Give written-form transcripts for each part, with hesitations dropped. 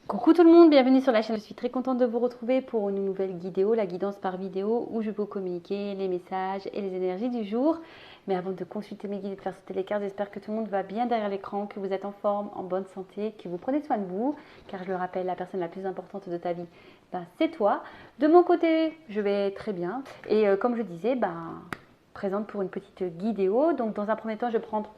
Coucou tout le monde, bienvenue sur la chaîne. Je suis très contente de vous retrouver pour une nouvelle vidéo, la guidance par vidéo, où je peux communiquer les messages et les énergies du jour. Mais avant de consulter mes guides et de faire sauter les cartes, j'espère que tout le monde va bien derrière l'écran, que vous êtes en forme, en bonne santé, que vous prenez soin de vous, car je le rappelle, la personne la plus importante de ta vie, c'est toi. De mon côté, je vais très bien. Et comme je disais, présente pour une petite vidéo. Donc dans un premier temps, je vais prendre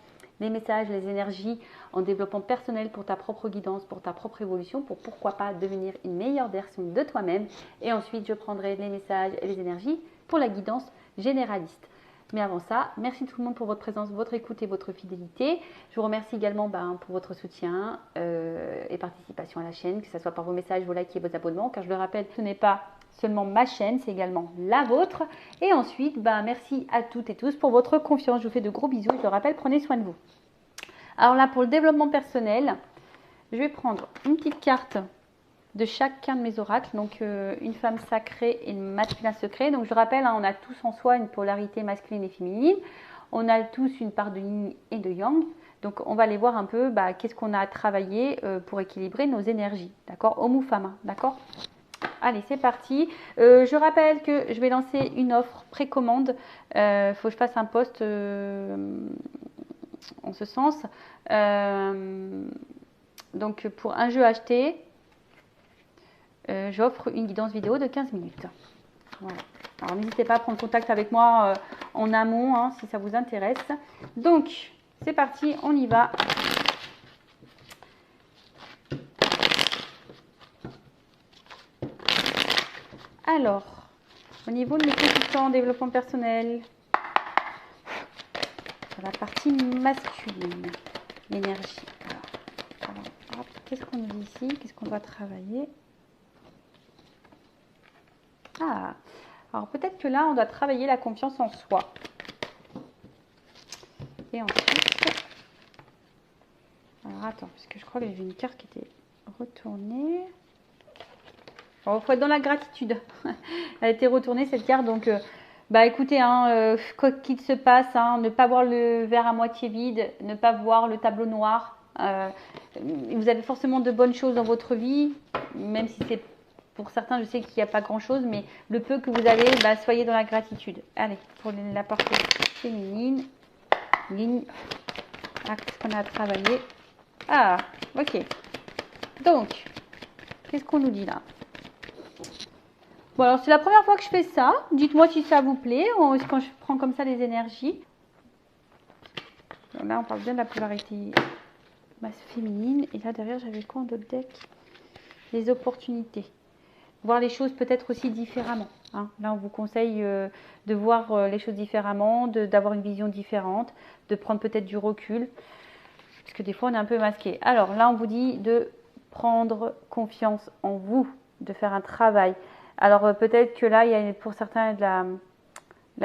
les messages, les énergies en développement personnel pour ta propre guidance, pour ta propre évolution, pour pourquoi pas devenir une meilleure version de toi-même. Et ensuite, je prendrai les messages et les énergies pour la guidance généraliste. Mais avant ça, merci tout le monde pour votre présence, votre écoute et votre fidélité. Je vous remercie également pour votre soutien et participation à la chaîne, que ce soit par vos messages, vos likes et vos abonnements, car je le rappelle, ce n'est pas seulement ma chaîne, c'est également la vôtre. Et ensuite, merci à toutes et tous pour votre confiance. Je vous fais de gros bisous. Je le rappelle, prenez soin de vous. Alors là, pour le développement personnel, je vais prendre une petite carte de chacun de mes oracles. Donc, une femme sacrée et le masculin secret. Donc, je rappelle, on a tous en soi une polarité masculine et féminine. On a tous une part de yin et de yang. Donc, on va aller voir un peu qu'est-ce qu'on a à travailler pour équilibrer nos énergies. D'accord? Homme ou femme, d'accord? Allez, c'est parti. Je rappelle que je vais lancer une offre précommande. Il faut que je fasse un post en ce sens. Donc, pour un jeu acheté, j'offre une guidance vidéo de 15 minutes. Voilà. Alors, n'hésitez pas à prendre contact avec moi en amont si ça vous intéresse. Donc, c'est parti, on y va. Alors, au niveau de mes consultants en développement personnel, sur la partie masculine, l'énergie. Alors, qu'est-ce qu'on dit ici? Qu'est-ce qu'on doit travailler? Alors peut-être que là, on doit travailler la confiance en soi. Et ensuite, alors attends, parce que je crois que j'ai vu une carte qui était retournée. Il faut être dans la gratitude. Elle a été retournée cette carte, donc écoutez, quoi qu'il se passe, ne pas voir le verre à moitié vide, ne pas voir le tableau noir. Vous avez forcément de bonnes choses dans votre vie, même si c'est pour certains, je sais qu'il n'y a pas grand-chose, mais le peu que vous avez, soyez dans la gratitude. Allez, pour la partie féminine, ligne. Qu'est-ce qu'on a à travailler? Ok. Donc, qu'est-ce qu'on nous dit là? Bon, alors c'est la première fois que je fais ça. Dites-moi si ça vous plaît, quand je prends comme ça les énergies. Alors là, on parle bien de la polarité féminine. Et là, derrière, j'avais quoi en d'autres deck? Les opportunités. Voir les choses peut-être aussi différemment. Là, on vous conseille de voir les choses différemment, d'avoir une vision différente, de prendre peut-être du recul. Parce que des fois, on est un peu masqué. Alors là, on vous dit de prendre confiance en vous, de faire un travail. Alors peut-être que là, il y a pour certains de la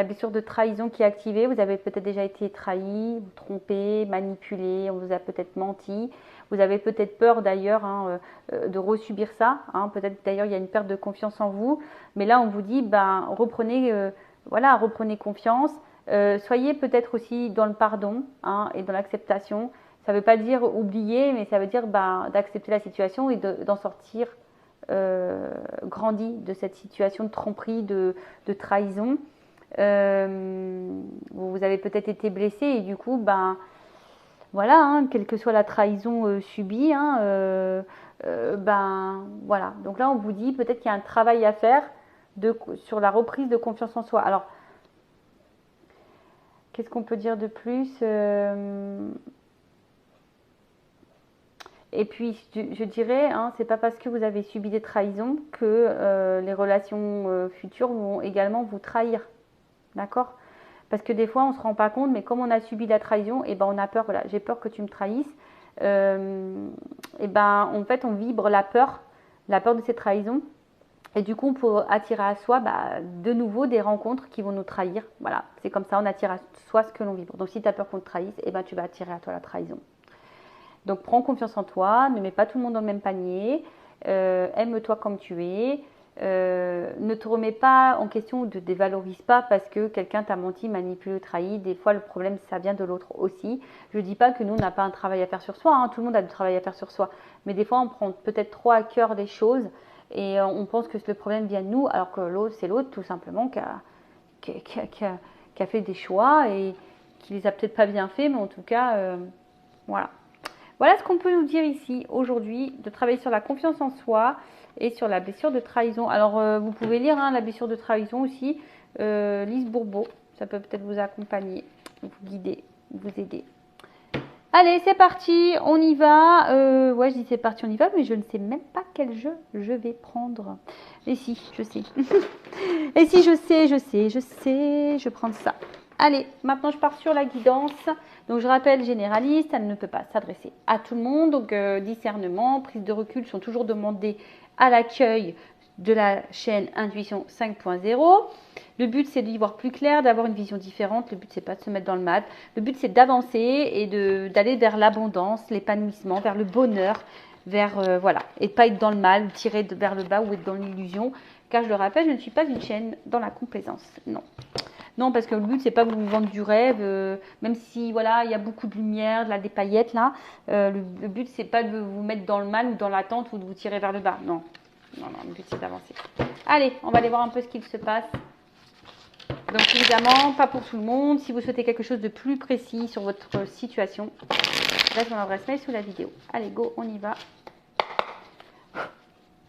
blessure de trahison qui est activée. Vous avez peut-être déjà été trahi, trompé, manipulé, on vous a peut-être menti. Vous avez peut-être peur d'ailleurs de resubir ça. Peut-être d'ailleurs il y a une perte de confiance en vous. Mais là on vous dit reprenez confiance. Soyez peut-être aussi dans le pardon et dans l'acceptation. Ça ne veut pas dire oublier, mais ça veut dire d'accepter la situation et d'en sortir grandi de cette situation de tromperie, de trahison. Vous avez peut-être été blessé et du coup, quelle que soit la trahison subie, voilà. Donc là, on vous dit peut-être qu'il y a un travail à faire sur la reprise de confiance en soi. Alors, qu'est-ce qu'on peut dire de plus? Et puis, je dirais, c'est pas parce que vous avez subi des trahisons que les relations futures vont également vous trahir. D'accord? Parce que des fois, on ne se rend pas compte, mais comme on a subi la trahison, on a peur, voilà, j'ai peur que tu me trahisses. En fait, on vibre la peur de ces trahisons. Et du coup, pour attirer à soi de nouveau des rencontres qui vont nous trahir. Voilà, c'est comme ça, on attire à soi ce que l'on vibre. Donc si tu as peur qu'on te trahisse, tu vas attirer à toi la trahison. Donc prends confiance en toi, ne mets pas tout le monde dans le même panier, aime-toi comme tu es, Ne te remets pas en question ou ne te dévalorise pas parce que quelqu'un t'a menti, manipulé ou trahi. Des fois, le problème, ça vient de l'autre aussi. Je ne dis pas que nous, on n'a pas un travail à faire sur soi. Hein. Tout le monde a du travail à faire sur soi. Mais des fois, on prend peut-être trop à cœur les choses et on pense que le problème vient de nous, alors que l'autre, c'est l'autre tout simplement qui a fait des choix et qui les a peut-être pas bien fait, mais en tout cas, voilà. Voilà ce qu'on peut nous dire ici aujourd'hui, de travailler sur la confiance en soi et sur la blessure de trahison. Alors, vous pouvez lire hein, la blessure de trahison aussi, Lise Bourbeau, ça peut peut-être vous accompagner, vous guider, vous aider. Allez, c'est parti, on y va. Ouais, je dis c'est parti, on y va, mais je ne sais même pas quel jeu je vais prendre. Et si, je sais. Et si, je sais, je prends ça. Allez, maintenant je pars sur la guidance. Donc je rappelle, généraliste, elle ne peut pas s'adresser à tout le monde. Donc discernement, prise de recul sont toujours demandés à l'accueil de la chaîne Intuition 5.0. Le but c'est d'y voir plus clair, d'avoir une vision différente. Le but c'est pas de se mettre dans le mal. Le but c'est d'avancer et d'aller vers l'abondance, l'épanouissement, vers le bonheur, vers voilà, et de pas être dans le mal, tirer vers le bas ou être dans l'illusion. Car je le rappelle, je ne suis pas une chaîne dans la complaisance. Non. Non, parce que le but, c'est pas vous vendre du rêve, même si, voilà, il y a beaucoup de lumière, des paillettes, là. Le but, c'est pas de vous mettre dans le mal ou dans l'attente ou de vous tirer vers le bas. Non, non, non, le but, c'est d'avancer. Allez, on va aller voir un peu ce qu'il se passe. Donc, évidemment, pas pour tout le monde. Si vous souhaitez quelque chose de plus précis sur votre situation, laisse mon adresse mail sous la vidéo. Allez, go, on y va.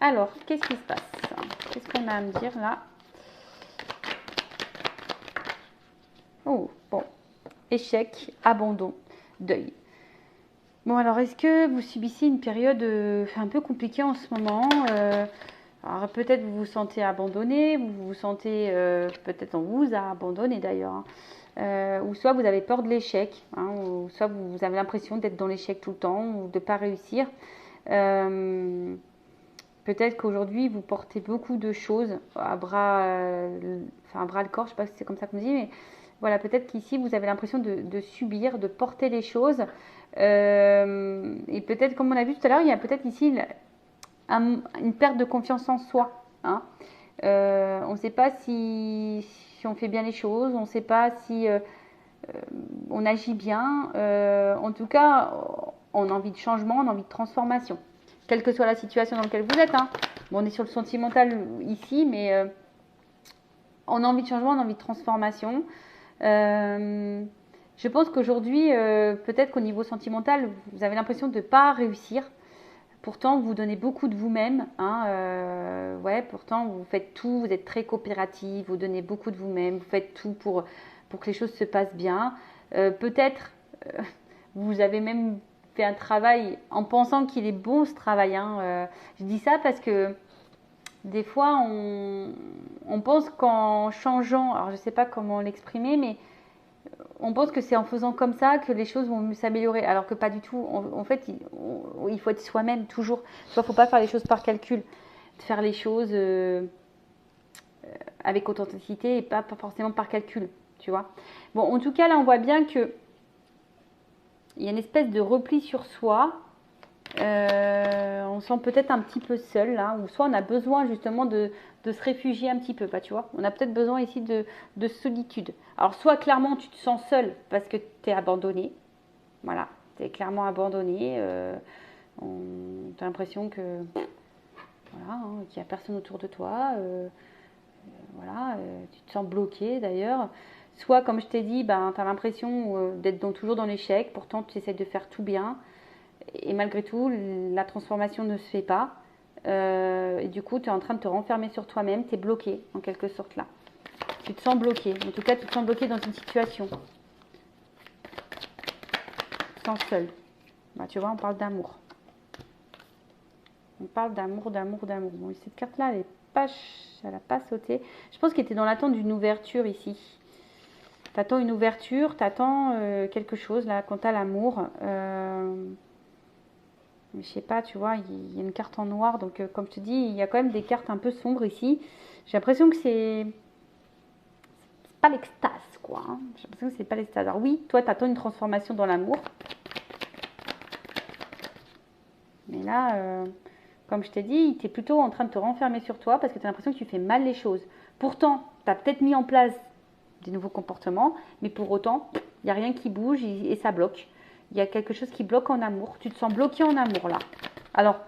Alors, qu'est-ce qui se passe? Qu'est-ce qu'on a à me dire, là? Oh, bon. Échec, abandon, deuil. Bon, alors, est-ce que vous subissez une période un peu compliquée en ce moment? Alors, peut-être vous vous sentez abandonné, vous vous sentez, peut-être on vous a abandonné d'ailleurs, hein. Ou soit vous avez peur de l'échec, hein, ou soit vous avez l'impression d'être dans l'échec tout le temps ou de ne pas réussir. Peut-être qu'aujourd'hui, vous portez beaucoup de choses à bras, à bras le corps, je ne sais pas si c'est comme ça qu'on dit, mais voilà, peut-être qu'ici, vous avez l'impression de subir, de porter les choses. Et peut-être, comme on a vu tout à l'heure, il y a peut-être ici une perte de confiance en soi. Hein. On ne sait pas si on fait bien les choses, on ne sait pas si on agit bien. En tout cas, on a envie de changement, on a envie de transformation. Quelle que soit la situation dans laquelle vous êtes. Hein. Bon, on est sur le sentimental ici, mais on a envie de changement, on a envie de transformation. Je pense qu'aujourd'hui, peut-être qu'au niveau sentimental, vous avez l'impression de ne pas réussir. Pourtant, vous donnez beaucoup de vous-même. Hein, ouais, pourtant, vous faites tout, vous êtes très coopérative, vous donnez beaucoup de vous-même, vous faites tout pour que les choses se passent bien. Peut-être, vous avez même fait un travail en pensant qu'il est bon ce travail. Hein. Je dis ça parce que des fois, on pense qu'en changeant, alors je ne sais pas comment l'exprimer, mais on pense que c'est en faisant comme ça que les choses vont s'améliorer, alors que pas du tout. En fait, il faut être soi-même toujours. Il ne faut pas faire les choses par calcul, faire les choses avec authenticité et pas forcément par calcul, tu vois. Bon, en tout cas, là, on voit bien que il y a une espèce de repli sur soi. On se sent peut-être un petit peu seul, là, ou soit on a besoin justement de se réfugier un petit peu, tu vois. On a peut-être besoin ici de solitude. Alors, soit clairement tu te sens seul parce que tu es abandonné. Voilà, tu es clairement abandonné. Tu as l'impression que voilà, hein, qu'il n'y a personne autour de toi. Voilà, tu te sens bloqué d'ailleurs. Soit, comme je t'ai dit, ben, tu as l'impression d'être toujours dans l'échec, pourtant tu essaies de faire tout bien. Et malgré tout, la transformation ne se fait pas. Et du coup, tu es en train de te renfermer sur toi-même, tu es bloqué en quelque sorte là. Tu te sens bloqué, en tout cas tu te sens bloqué dans une situation. Tu te sens seul. Bah, tu vois, on parle d'amour. On parle d'amour, d'amour, d'amour. Bon, cette carte-là, elle n'a pas sauté. Je pense qu'elle était dans l'attente d'une ouverture ici. Tu attends une ouverture, tu attends quelque chose là, quant à l'amour. Mais je sais pas, tu vois, il y a une carte en noir. Donc, comme je te dis, il y a quand même des cartes un peu sombres ici. J'ai l'impression que c'est pas l'extase, quoi. Hein. J'ai l'impression que c'est pas l'extase. Alors oui, toi, tu attends une transformation dans l'amour. Mais là, comme je t'ai dit, tu es plutôt en train de te renfermer sur toi parce que tu as l'impression que tu fais mal les choses. Pourtant, tu as peut-être mis en place des nouveaux comportements, mais pour autant, il n'y a rien qui bouge et ça bloque. Il y a quelque chose qui bloque en amour. Tu te sens bloqué en amour là. Alors,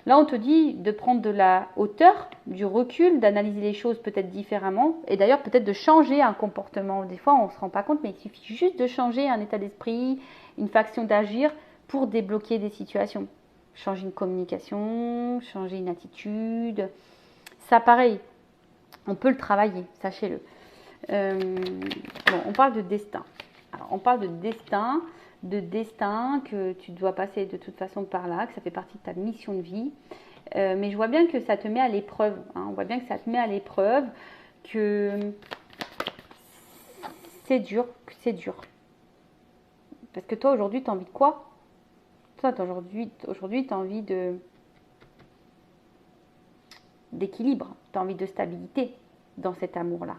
là, on te dit de prendre de la hauteur, du recul, d'analyser les choses peut-être différemment et d'ailleurs peut-être de changer un comportement. Des fois, on ne se rend pas compte, mais il suffit juste de changer un état d'esprit, une façon d'agir pour débloquer des situations. Changer une communication, changer une attitude. Ça, pareil, on peut le travailler, sachez-le. Bon, on parle de destin. Alors, on parle de destin que tu dois passer de toute façon par là, que ça fait partie de ta mission de vie. Mais je vois bien que ça te met à l'épreuve. Hein. On voit bien que ça te met à l'épreuve, que c'est dur, Parce que toi, aujourd'hui, tu as envie de quoi? Toi, aujourd'hui, tu as envie d'équilibre, tu as envie de stabilité dans cet amour-là,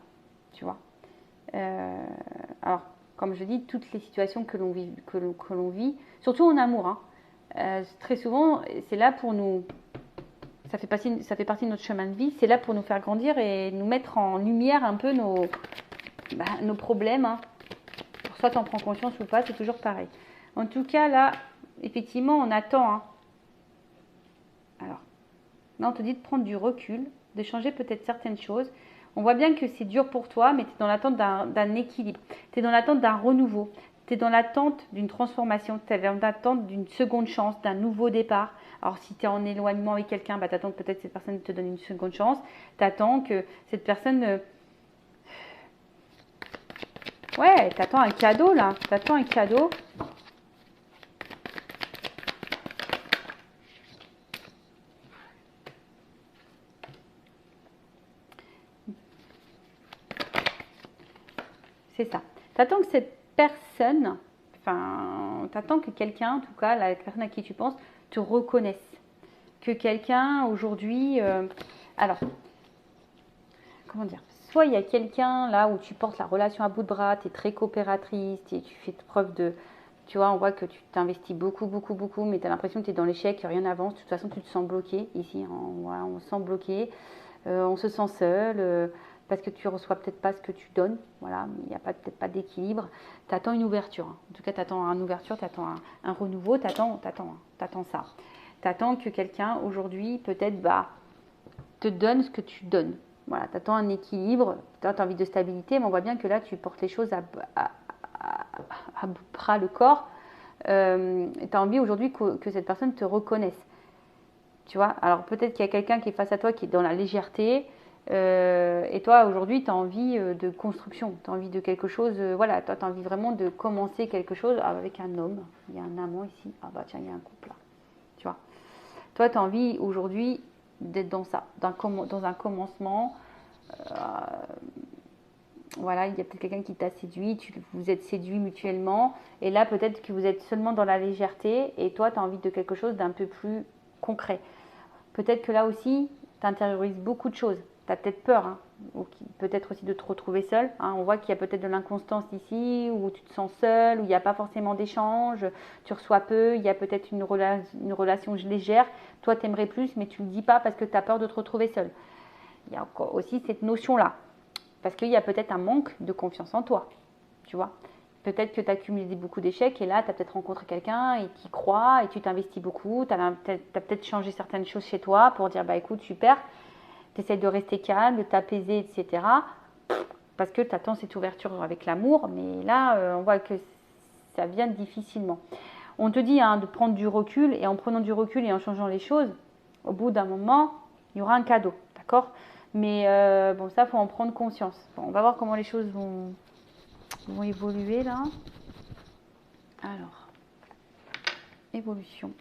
tu vois. Alors, comme je dis, toutes les situations que l'on vit, surtout en amour, hein, très souvent, c'est là pour nous, ça fait partie de notre chemin de vie, c'est là pour nous faire grandir et nous mettre en lumière un peu nos problèmes. Hein. Pour soit t'en prends conscience ou pas, c'est toujours pareil. En tout cas, là, effectivement, on attend. Hein. Alors, là, on te dit de prendre du recul, de changer peut-être certaines choses. On voit bien que c'est dur pour toi, mais tu es dans l'attente d'un équilibre. Tu es dans l'attente d'un renouveau. Tu es dans l'attente d'une transformation. Tu es dans l'attente d'une seconde chance, d'un nouveau départ. Alors, si tu es en éloignement avec quelqu'un, bah, tu attends que peut-être cette personne te donne une seconde chance. Tu attends que cette personne... Ouais, tu attends un cadeau, là. Tu attends un cadeau. C'est ça. Tu attends que cette personne, enfin, tu attends que quelqu'un, en tout cas, la personne à qui tu penses, te reconnaisse. Que quelqu'un, aujourd'hui... alors, comment dire? Soit il y a quelqu'un là où tu portes la relation à bout de bras, tu es très coopératrice, tu fais preuve de... Tu vois, on voit que tu t'investis beaucoup, mais tu as l'impression que tu es dans l'échec, que rien n'avance. De toute façon, tu te sens bloqué. Ici, voilà, on se sent bloqué. On se sent seul. Parce que tu ne reçois peut-être pas ce que tu donnes. Voilà, il n'y a peut-être pas d'équilibre. Tu attends une ouverture. Hein. En tout cas, tu attends une ouverture, tu attends un renouveau, tu attends ça. Tu attends que quelqu'un, aujourd'hui, peut-être, te donne ce que tu donnes. Voilà, tu attends un équilibre, tu as envie de stabilité, mais on voit bien que là, tu portes les choses à bras le corps. Tu as envie aujourd'hui que cette personne te reconnaisse. Tu vois, alors peut-être qu'il y a quelqu'un qui est face à toi qui est dans la légèreté. Et toi, aujourd'hui, tu as envie de construction, tu as envie de quelque chose. Voilà, toi, tu as envie vraiment de commencer quelque chose avec un homme. Il y a un amant ici. Ah bah tiens, il y a un couple là. Tu vois. Toi, tu as envie aujourd'hui d'être dans ça, dans un commencement. Voilà, il y a peut-être quelqu'un qui t'a séduit, vous êtes séduits mutuellement. Et là, peut-être que vous êtes seulement dans la légèreté. Et toi, tu as envie de quelque chose d'un peu plus concret. Peut-être que là aussi, tu intériorises beaucoup de choses. Tu as peut-être peur, hein, ou peut-être aussi de te retrouver seul. Hein. On voit qu'il y a peut-être de l'inconstance ici, où tu te sens seul, où il n'y a pas forcément d'échange, tu reçois peu, il y a peut-être une relation légère. Toi, tu aimerais plus, mais tu ne le dis pas parce que tu as peur de te retrouver seul. Il y a encore aussi cette notion-là. Parce qu'il y a peut-être un manque de confiance en toi, tu vois. Peut-être que tu as cumulé beaucoup d'échecs et là, tu as peut-être rencontré quelqu'un et qui croit et tu t'investis beaucoup. Tu as peut-être changé certaines choses chez toi pour dire, bah écoute, super, tu essaies de rester calme, de t'apaiser, etc. Parce que tu attends cette ouverture avec l'amour, mais là, on voit que ça vient difficilement. On te dit de prendre du recul et en prenant du recul et en changeant les choses, au bout d'un moment, il y aura un cadeau, d'accord? Mais bon, ça, il faut en prendre conscience. Bon, on va voir comment les choses vont évoluer là. Alors, évolution.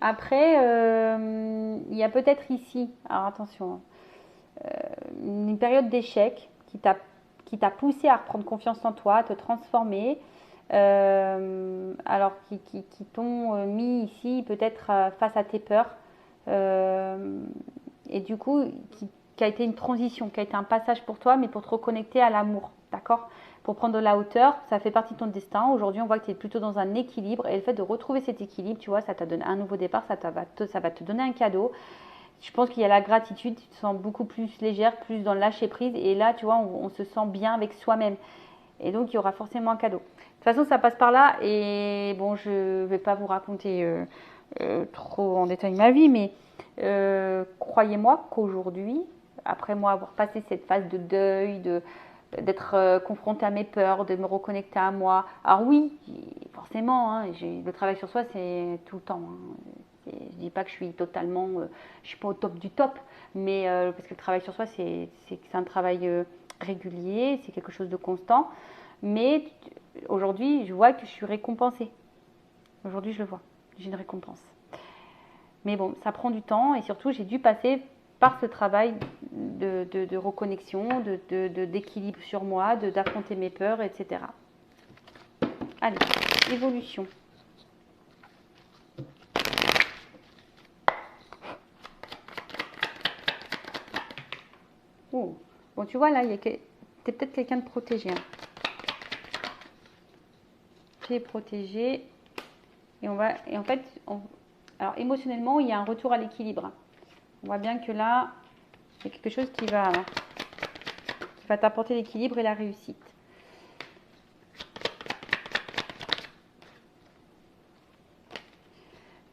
Après, il y a peut-être ici, alors attention, une période d'échec qui t'a poussé à reprendre confiance en toi, à te transformer. Alors qui t'ont mis ici peut-être face à tes peurs et du coup qui a été une transition, qui a été un passage pour toi mais pour te reconnecter à l'amour d'accord? Pour prendre de la hauteur, ça fait partie de ton destin. Aujourd'hui, on voit que tu es plutôt dans un équilibre et le fait de retrouver cet équilibre, tu vois, ça t'a donné un nouveau départ, ça va te donner un cadeau. Je pense qu'il y a la gratitude, tu te sens beaucoup plus légère, plus dans le lâcher prise et là, tu vois, on se sent bien avec soi-même. Et donc, il y aura forcément un cadeau. De toute façon, ça passe par là et bon, je ne vais pas vous raconter trop en détail ma vie, mais croyez-moi qu'aujourd'hui, après moi avoir passé cette phase de deuil, d'être confrontée à mes peurs, de me reconnecter à moi. Alors oui, forcément, hein, le travail sur soi, c'est tout le temps. Hein. Je dis pas que je suis totalement, je suis pas au top du top, mais parce que le travail sur soi, c'est un travail régulier, c'est quelque chose de constant. Mais aujourd'hui, je vois que je suis récompensée. Aujourd'hui, je le vois, j'ai une récompense. Mais bon, ça prend du temps et surtout, j'ai dû passer par ce travail de reconnexion, d'équilibre sur moi, d'affronter mes peurs, etc. Allez, évolution. Oh. Bon, tu vois, là, t'es peut-être quelqu'un de protégé. Hein. Tu es protégé. Et en fait, alors émotionnellement, il y a un retour à l'équilibre. On voit bien que là, il y a quelque chose qui va t'apporter l'équilibre et la réussite.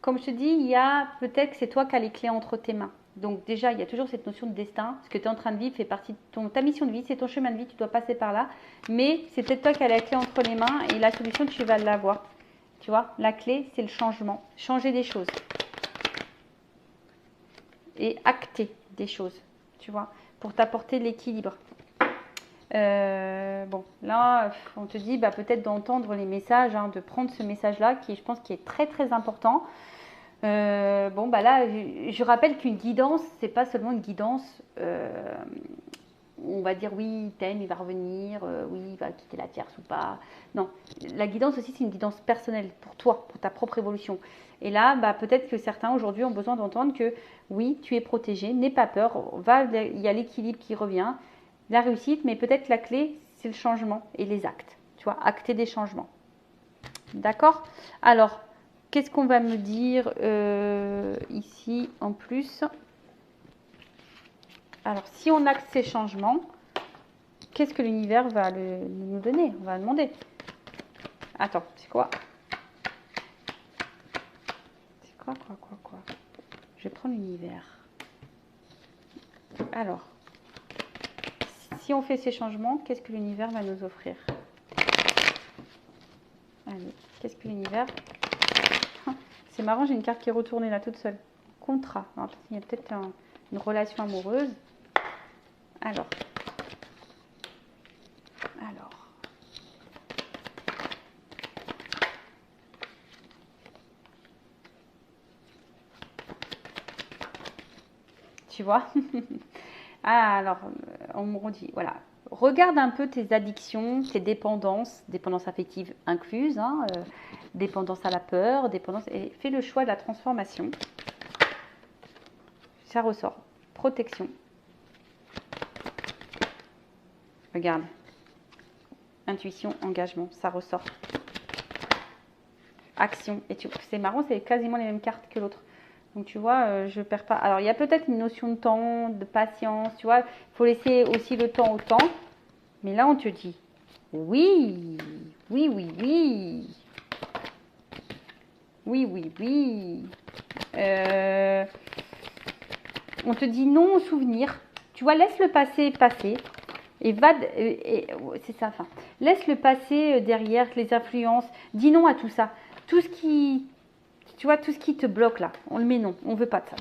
Comme je te dis, il y a peut-être que c'est toi qui as les clés entre tes mains. Donc déjà, il y a toujours cette notion de destin. Ce que tu es en train de vivre fait partie de ta mission de vie, c'est ton chemin de vie, tu dois passer par là. Mais c'est peut-être toi qui as la clé entre les mains et la solution, tu vas l'avoir. Tu vois, la clé, c'est le changement. Changer des choses. Et acter des choses, tu vois, pour t'apporter l'équilibre. Bon, là, on te dit peut-être d'entendre les messages, hein, de prendre ce message-là, qui je pense qui est très très important. Bon, là, je rappelle qu'une guidance, c'est pas seulement une guidance. On va dire oui, il t'aime, il va revenir, oui, il va quitter la tierce ou pas. Non, la guidance aussi, c'est une guidance personnelle pour toi, pour ta propre évolution. Et là, peut-être que certains aujourd'hui ont besoin d'entendre que oui, tu es protégé, n'aie pas peur, il y a l'équilibre qui revient, la réussite, mais peut-être la clé, c'est le changement et les actes. Tu vois, acter des changements. D'accord? Alors, qu'est-ce qu'on va me dire ici en plus? Alors, si on acte ces changements, qu'est-ce que l'univers va nous donner? On va demander. Attends, c'est quoi? C'est quoi? Je vais prendre l'univers. Alors, si on fait ces changements, qu'est-ce que l'univers va nous offrir? Allez, qu'est-ce que l'univers... C'est marrant, j'ai une carte qui est retournée là toute seule. Contrat. Alors, il y a peut-être une relation amoureuse. Alors. Tu vois? Alors, on me redit, voilà. Regarde un peu tes addictions, tes dépendances affectives incluses, hein, dépendance à la peur, dépendance, et fais le choix de la transformation. Ça ressort. Protection. Regarde. Intuition, engagement, ça ressort. Action. Et c'est marrant, c'est quasiment les mêmes cartes que l'autre. Donc tu vois, je perds pas. Alors il y a peut-être une notion de temps, de patience, tu vois. Il faut laisser aussi le temps au temps. Mais là, on te dit oui, oui, oui, oui. Oui, oui, oui. On te dit non au souvenir. Tu vois, laisse le passé passer. Et va, c'est ça, enfin, laisse le passé derrière, les influences. Dis non à tout ça. Tout ce qui, tu vois, tout ce qui te bloque là, on le met non. On veut pas de ça.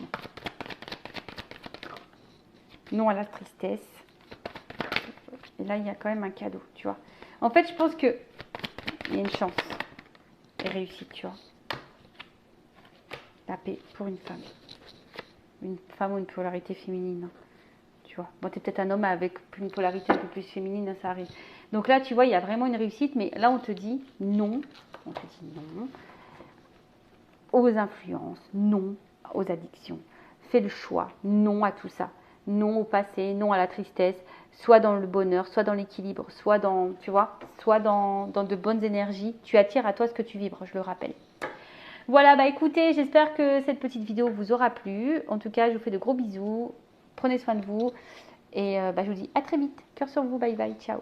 Non à la tristesse. Et là, il y a quand même un cadeau, tu vois. En fait, je pense que il y a une chance et réussite, tu vois. La paix pour une femme. Une femme ou une polarité féminine. Tu vois. Bon, t'es peut-être un homme avec une polarité un peu plus féminine, ça arrive. Donc là, tu vois, il y a vraiment une réussite, mais là, on te dit non. On te dit non aux influences, non aux addictions. Fais le choix, non à tout ça. non au passé, non à la tristesse, soit dans le bonheur, soit dans l'équilibre, soit dans, tu vois, soit dans de bonnes énergies. Tu attires à toi ce que tu vibres, je le rappelle. Voilà, bah écoutez, j'espère que cette petite vidéo vous aura plu. En tout cas, je vous fais de gros bisous. Prenez soin de vous. Et je vous dis à très vite. Cœur sur vous, bye bye, ciao.